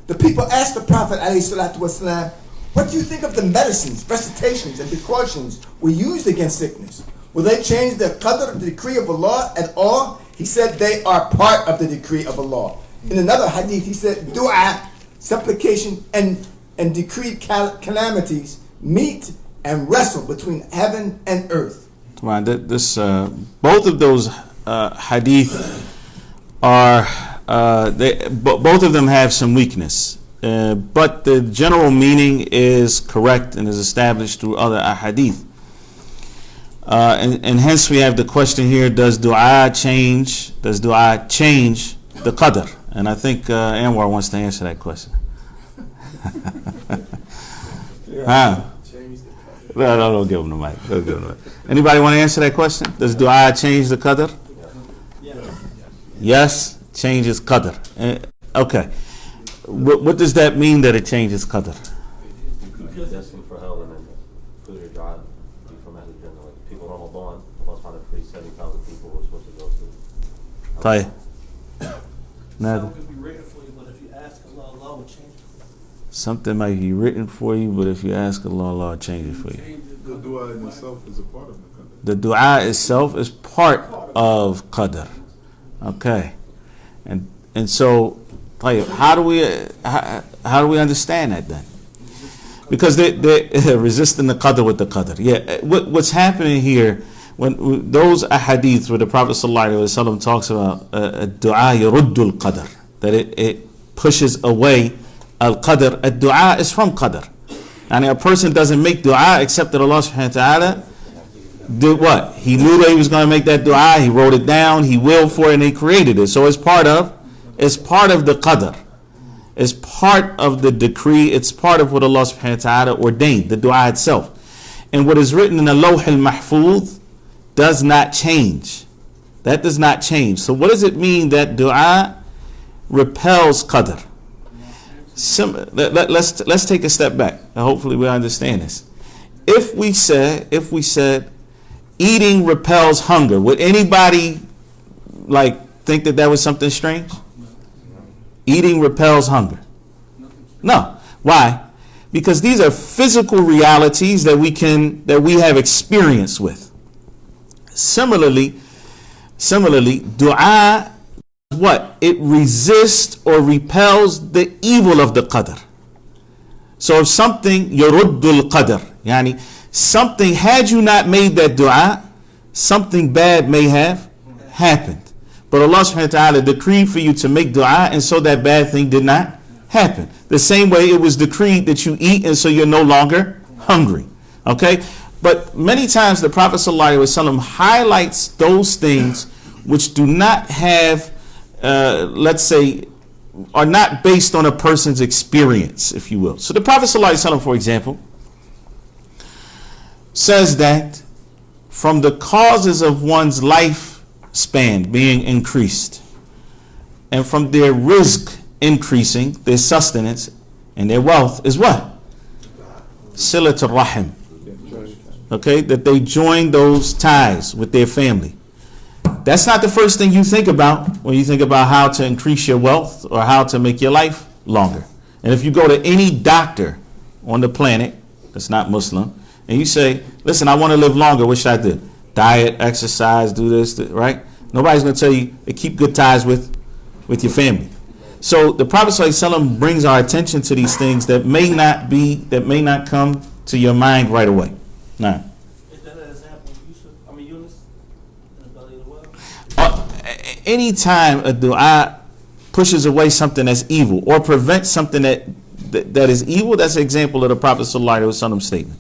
The people asked the Prophet ﷺ, what do you think of the medicines, recitations, and precautions we used against sickness? Will they change the Qadr, the decree of Allah, at all? He said they are part of the decree of Allah. In another hadith, he said, dua, supplication, and decreed calamities meet and wrestle between heaven and earth. Right, both of those hadith are, both of them have some weakness. But the general meaning is correct and is established through other ahadith. And hence we have the question here, does dua change the qadr? And I think Anwar wants to answer that question. Huh? No, don't give him the mic. Anybody want to answer that question? Does dua change the qadr? Yes, changes qadr. Okay. What does that mean that it changes qadr? Because destined for hell and then through your dua be from Ahl Jannah. Like people on Ramadan, Allah subhanahu wa ta'ala 70,000 people were supposed to go to. Tahir. Something could be written for you, but if you ask Allah, Allah will change it. Something might be written for you, but if you ask Allah, Allah will change it for you. The dua in itself is a part of the qadr. The dua itself is part of qadr. Okay. And so, how do we understand that then? Because they're resisting the qadr with the qadr. Yeah, what's happening here, when those ahadith where the Prophet ﷺ talks about dua yaruddul qadr, that it pushes away al-qadr, ad-dua is from qadr. And a person doesn't make dua except that Allah subhanahu wa ta'ala did what? He knew that he was going to make that dua, he wrote it down, he willed for it, and he created it. So it's part of the qadr. It's part of the decree. It's part of what Allah subhanahu wa ta'ala ordained, the dua itself. And what is written in the Lawh al-Mahfuz does not change. That does not change. So what does it mean that dua repels qadr? Let's take a step back. Hopefully we understand this. If we said eating repels hunger, would anybody think that was something strange? Eating repels hunger. No. Why? Because these are physical realities that we have experience with. Similarly, dua, what? It resists or repels the evil of the qadr. So if something, yaruddul qadr, yani something, had you not made that dua, something bad may have happened. But Allah subhanahu wa ta'ala decreed for you to make dua, and so that bad thing did not happen. The same way it was decreed that you eat, and so you're no longer hungry. Okay? But many times the Prophet ﷺ highlights those things which do not have, let's say, are not based on a person's experience, if you will. So the Prophet ﷺ, for example, says that from the causes of one's life span being increased, and from their rizq increasing, their sustenance and their wealth, is what? Silatul Rahim. Okay, that they join those ties with their family. That's not the first thing you think about when you think about how to increase your wealth or how to make your life longer. And if you go to any doctor on the planet that's not Muslim and you say, listen, I want to live longer, what should I do? Diet, exercise, do this, right? Nobody's going to tell you to keep good ties with your family. So the Prophet ﷺ brings our attention to these things that may not come to your mind right away. Nah. Is that an example of Yunus in the belly of the whale? Anytime a dua pushes away something that's evil or prevents something that is evil, that's an example of the Prophet ﷺ statement.